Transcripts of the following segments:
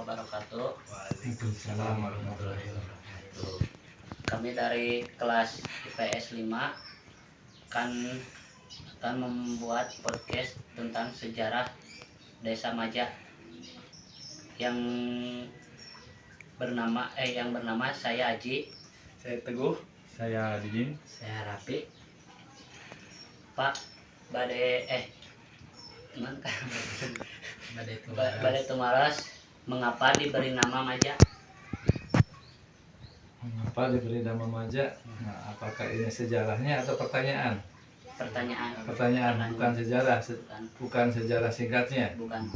wabarakatuh. Waalaikumsalam warahmatullahi wabarakatuh. Kami dari kelas IPS 5 akan membuat podcast tentang sejarah Desa Maja yang bernama saya Aji, Saya Teguh, saya Didin, saya Rapi. Pak Bade Tumaras, mengapa diberi nama Maja? mengapa diberi nama Maja? Nah, apakah ini sejarahnya atau pertanyaan? Pertanyaan, bukan sejarah, bukan sejarah singkatnya. Bukan.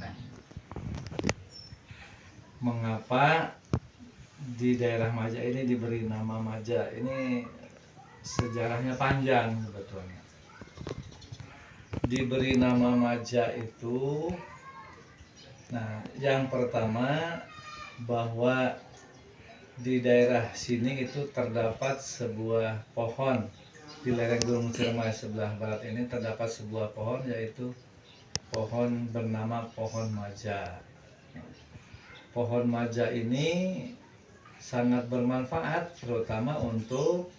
Mengapa di daerah Maja ini diberi nama Maja? Ini sejarahnya panjang sebetulnya. Diberi nama Maja itu, nah, yang pertama bahwa di daerah sini itu terdapat sebuah pohon di lereng Gunung Ciremai sebelah barat ini terdapat sebuah pohon, yaitu pohon bernama pohon Maja. Pohon Maja ini sangat bermanfaat terutama untuk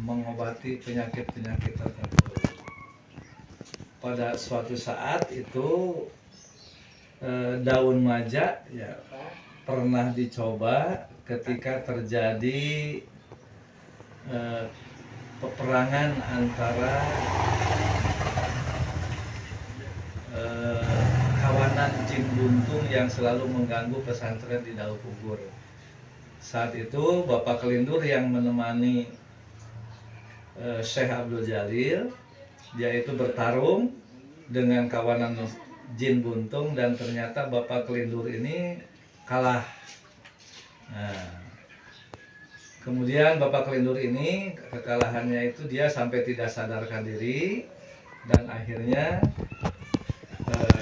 mengobati penyakit-penyakit tertentu. Pada suatu saat itu daun maja ya pernah dicoba ketika terjadi peperangan antara kawanan jin buntung yang selalu mengganggu pesantren di Daupugur. Saat itu Bapak Kelindur yang menemani Syekh Abdul Jalil, dia itu bertarung dengan kawanan jin buntung dan ternyata Bapak Kelindur ini kalah. Nah, kemudian Bapak Kelindur ini kekalahannya itu dia sampai tidak sadarkan diri dan akhirnya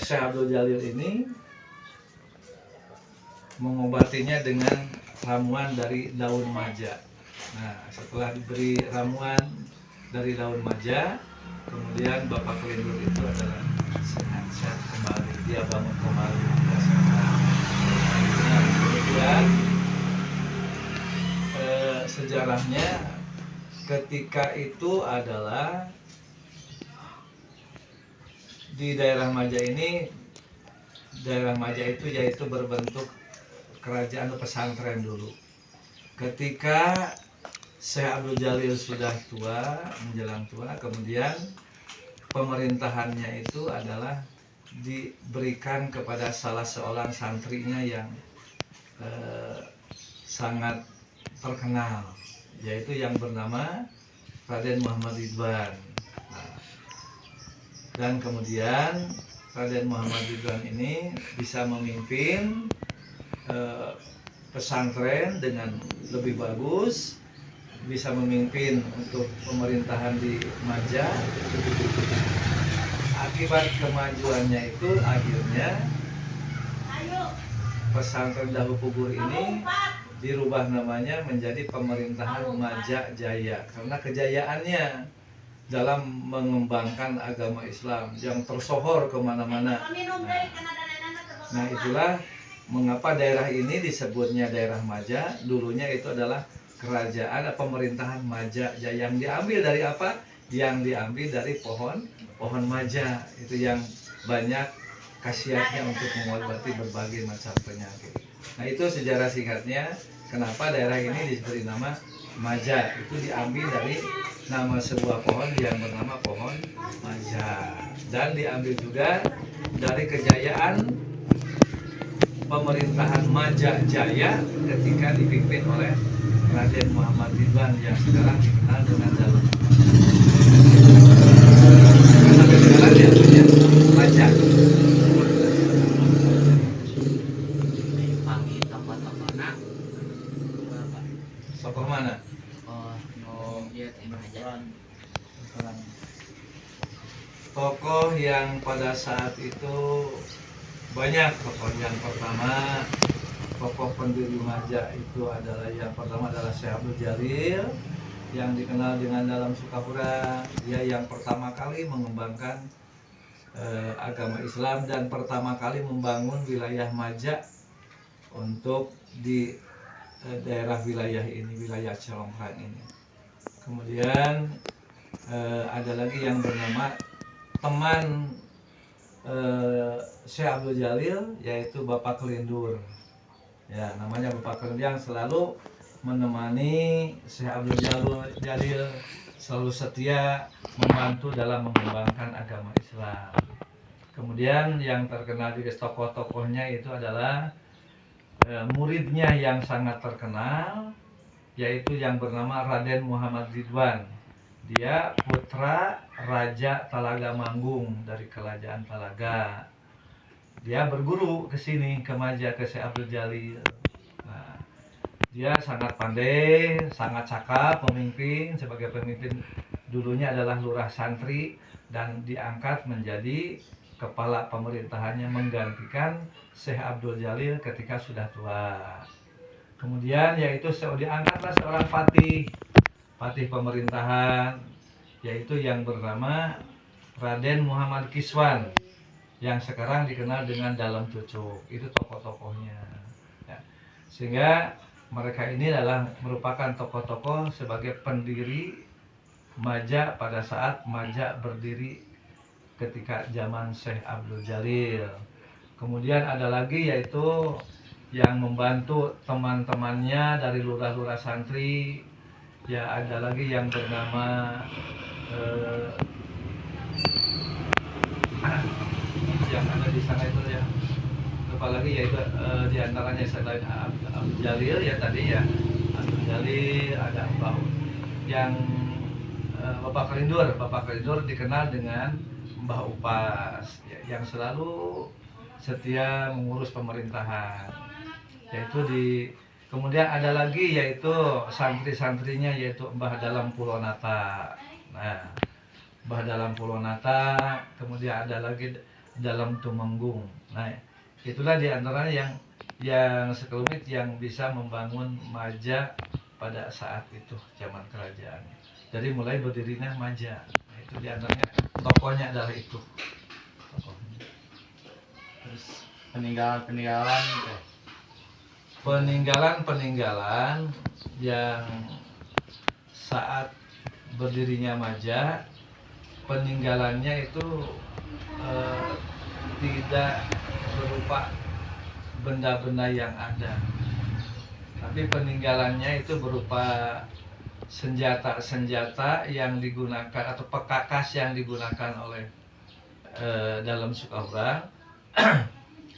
Syekh Abdul Jalil ini mengobatinya dengan ramuan dari daun maja. Nah, setelah diberi ramuan dari daun maja, kemudian Bapak Kelindur itu adalah sehat kembali, dia bangun kembali. Nah, kemudian sejarahnya ketika itu adalah di daerah Maja ini, daerah Maja itu yaitu berbentuk kerajaan atau pesantren dulu. Ketika Syekh Abdul Jalil sudah tua, menjelang tua, kemudian pemerintahannya itu adalah diberikan kepada salah seorang santrinya yang sangat terkenal, yaitu yang bernama Raden Muhammad Ridwan. Nah, dan kemudian Raden Muhammad Ridwan ini bisa memimpin pesantren dengan lebih bagus, bisa memimpin untuk pemerintahan di Maja. Akibat kemajuannya itu akhirnya pesantren Daupugur ini dirubah namanya menjadi pemerintahan Maja Jaya karena kejayaannya dalam mengembangkan agama Islam yang tersohor kemana-mana. Nah, itulah mengapa daerah ini disebutnya daerah Maja. Dulunya itu adalah kerajaan pemerintahan Maja Jaya yang diambil dari apa? Yang diambil dari pohon maja itu yang banyak khasiatnya untuk mengobati berbagai macam penyakit. Nah, itu sejarah singkatnya kenapa daerah ini diberi nama Maja. Itu diambil dari nama sebuah pohon yang bernama pohon Maja dan diambil juga dari kejayaan pemerintahan Maja Jaya ketika dipimpin oleh Raden Muhammad Ridwan yang sekarang dikenal dengan Daun. Sampai sekarang dia punya Maja. Panggil tokoh-tokohna Tokoh mana? Dia Maja. Tokoh yang pada saat itu banyak tokoh. Yang pertama, tokoh pendiri Maja itu adalah yang pertama adalah Syekh Abdul Jalil yang dikenal dengan dalam Sukapura. Dia yang pertama kali mengembangkan agama Islam dan pertama kali membangun wilayah Maja untuk di daerah wilayah ini, wilayah Celongkrang ini. Kemudian ada lagi yang bernama teman Syekh Abdul Jalil, yaitu Bapak Kelindur. Ya, namanya Bapak Kelindur, yang selalu menemani Syekh Abdul Jalil, selalu setia membantu dalam mengembangkan agama Islam. Kemudian yang terkenal juga tokoh-tokohnya itu adalah muridnya yang sangat terkenal, yaitu yang bernama Raden Muhammad Ridwan. Dia putra Raja Talaga Manggung dari Kerajaan Talaga. Dia berguru ke sini, ke Maja, ke Syekh Abdul Jalil. Nah, dia sangat pandai, sangat cakap pemimpin. Sebagai pemimpin dulunya adalah lurah santri dan diangkat menjadi kepala pemerintahannya, menggantikan Syekh Abdul Jalil ketika sudah tua. Kemudian yaitu diangkatlah seorang patih pemerintahan, yaitu yang bernama Raden Muhammad Kiswan, yang sekarang dikenal dengan Dalam Cucuk. Itu tokoh-tokohnya ya. Sehingga mereka ini adalah merupakan tokoh-tokoh sebagai pendiri Maja pada saat Maja berdiri ketika zaman Syekh Abdul Jalil. Kemudian ada lagi yaitu yang membantu teman-temannya dari lurah-lurah santri. Ya, ada lagi yang bernama yang ada di sana itu ya, lupa lagi, yaitu diantaranya selain Abdul Jalil ya tadi ya, Abdul Jalil, ada Mbah yang Bapak Kelindur dikenal dengan Mbah Upas ya, yang selalu setia mengurus pemerintahan. Yaitu kemudian ada lagi yaitu santri-santrinya, yaitu Mbah Dalam Pulonata. Nah, Mbah Dalam Pulonata, kemudian ada lagi Dalam Tumenggung. Nah, itulah diantaranya yang sekelumit yang bisa membangun Maja pada saat itu, zaman kerajaan. Jadi mulai berdirinya Maja. Nah, itu diantaranya tokohnya adalah itu. Tokohnya. Terus peninggalan yang saat berdirinya Maja, peninggalannya itu tidak berupa benda-benda yang ada, tapi peninggalannya itu berupa senjata-senjata yang digunakan atau pekakas yang digunakan oleh dalam Sukaurang.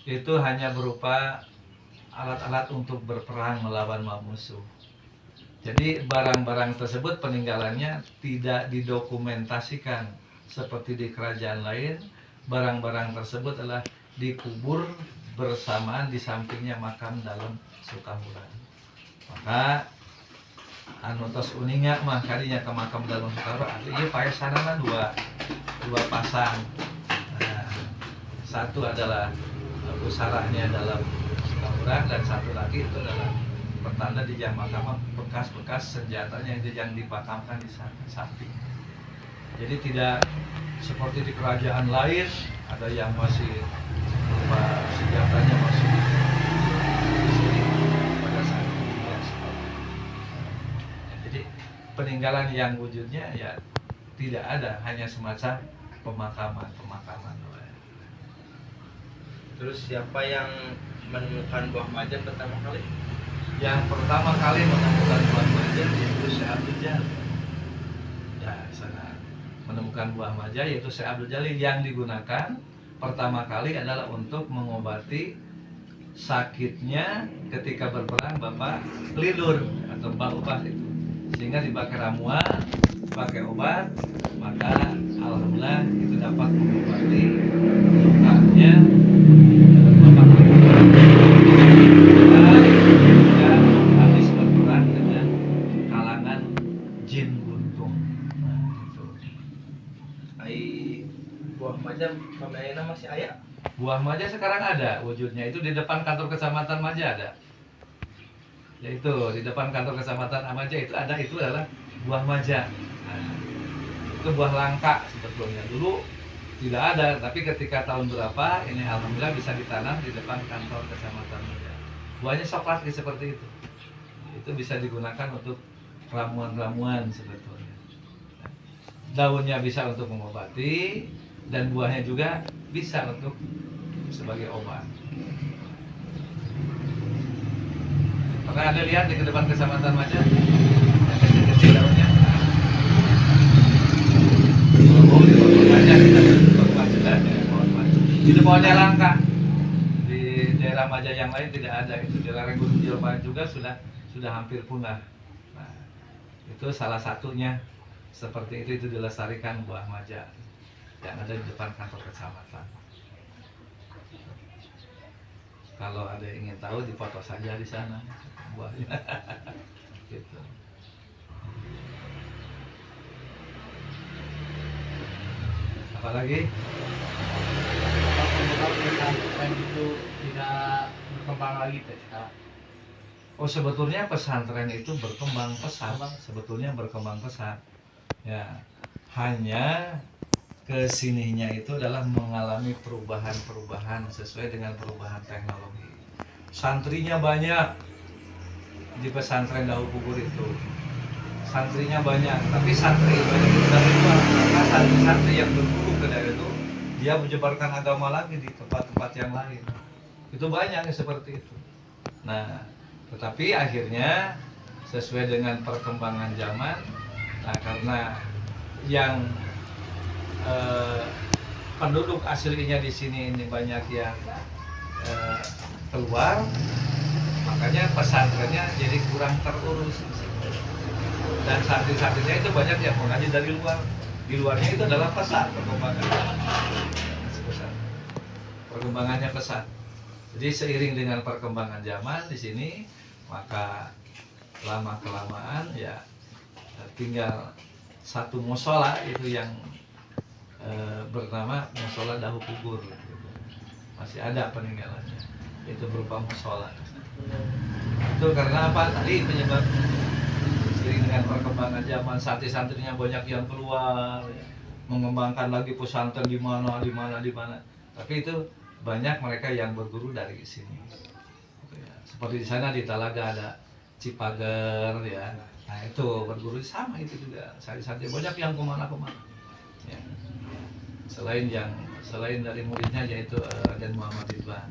Itu hanya berupa alat-alat untuk berperang melawan musuh. Jadi barang-barang tersebut peninggalannya tidak didokumentasikan seperti di kerajaan lain. Barang-barang tersebut adalah dikubur bersamaan di sampingnya makam Dalam Sukaurang. Maka anu tos uninga mah kadinya ke makam Dalam Sukaurang, ieu paesanana dua pasang. Nah, satu adalah pusaranya Dalam Sukaurang dan satu lagi itu adalah pertanda di jam makam bekas-bekas senjatanya yang dipakamkan di samping. Jadi tidak seperti di kerajaan lain ada yang masih senjatanya masih pada saat itu ya. Jadi peninggalan yang wujudnya ya tidak ada, hanya semacam pemakaman. Terus siapa yang menemukan buah maja pertama kali? Yang pertama kali menemukan buah maja yaitu Syekh Abdul Jalil. Ya, sana menemukan buah maja yaitu Syekh Abdul Jalil, yang digunakan pertama kali adalah untuk mengobati sakitnya ketika berperang Bapak Kelindur atau Mbah Upas itu. Sehingga dipakai ramuan, pakai obat, maka alhamdulillah itu dapat mengobati lukanya Bapak Kelindur. Dan habis berperang dengan kalangan jin guntung. Nah, itu. Buah maja pemainnya masih ayah? Buah maja sekarang ada wujudnya, itu di depan kantor kecamatan Maja ada. Yaitu di depan kantor kecamatan Maja itu ada, itu adalah buah maja. Nah, itu buah langka sebetulnya. Dulu tidak ada, tapi ketika tahun berapa ini alhamdulillah bisa ditanam di depan kantor kecamatan Maja. buahnya coklat seperti itu. Itu bisa digunakan untuk ramuan-ramuan sebetulnya. Daunnya bisa untuk mengobati dan buahnya juga bisa untuk sebagai obat. Pernah ada lihat di depan Kecamatan Maja yang kecil-kecil daunnya? Kalau mau di pohon Maja kita pohon Maja, pohon Maja. Itu pohonnya langka. Di daerah Maja yang lain tidak ada. Itu di lereng Gunung Jelma juga sudah hampir punah. Nah, itu salah satunya seperti itu dilestarikan buah Maja yang ada di depan kantor kecamatan. Kalau ada yang ingin tahu, dipoto saja di sana buahnya. Gitu. Apalagi? Pesantren itu tidak berkembang lagi sekarang. Oh, sebetulnya pesantren itu berkembang pesat. Sebetulnya berkembang pesat. Ya, hanya kesininya itu adalah mengalami perubahan-perubahan sesuai dengan perubahan teknologi. Santrinya banyak di pesantren Dahu Pugur itu. Santrinya banyak, tapi santri banyak itu dari luar. Karena santri-santri yang berguru ke daerah itu, dia menyebarkan agama lagi di tempat-tempat yang lain. Itu banyak yang seperti itu. Nah, tetapi akhirnya sesuai dengan perkembangan zaman, nah karena yang penduduk aslinya di sini ini banyak yang keluar, makanya pesantrennya jadi kurang terurus. Dan santri-santrinya itu banyak yang mengaji dari luar. Di luarnya itu adalah pesat perkembangannya pesat. Jadi seiring dengan perkembangan zaman di sini, maka lama kelamaan ya tinggal satu musola itu yang bernama musola Dahu Pugur. Masih ada peninggalannya, itu berupa musola. Itu karena apa? Tadi penyebab seiring dengan perkembangan zaman, santri-santrinya banyak yang keluar, mengembangkan lagi pesantren di mana. Tapi itu banyak mereka yang berguru dari sini. Seperti di sana di Talaga ada Cipager ya. Nah itu berguru sama itu juga. Santri-santri banyak yang kemana-kemana. Ya. Selain dari muridnya yaitu Raden Muhammad Ridwan,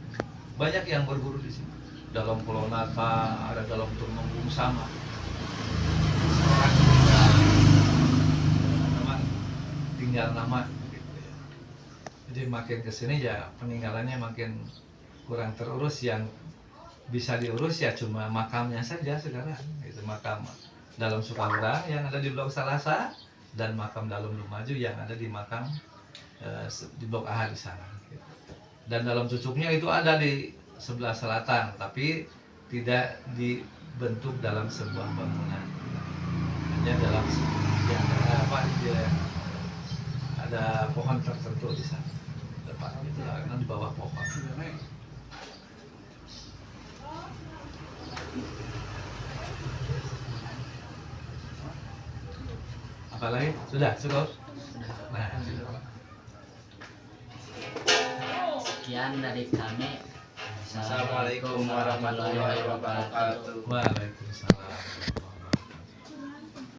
banyak yang berguru di sini. Dalam Pulau Nata, ada dalam Tumenggung sama. Sekarang tinggal nama. Gitu ya. Jadi makin kesini ya peninggalannya makin kurang terurus. Yang bisa diurus ya cuma makamnya saja sekarang. Itu makam dalam Sukaurang yang ada di Blok Salasa dan makam dalam Lumaju yang ada di makam di Blok A di sana. Dan dalam cucuknya itu ada di sebelah selatan, tapi tidak dibentuk dalam sebuah bangunan. Hanya dalam yang ada pohon tertentu di sana depan itu karena di bawah pohon. Apalagi? Sudah cukup? Nah, Sekian dari kami. Assalamualaikum warahmatullahi wabarakatuh. Waalaikumsalam.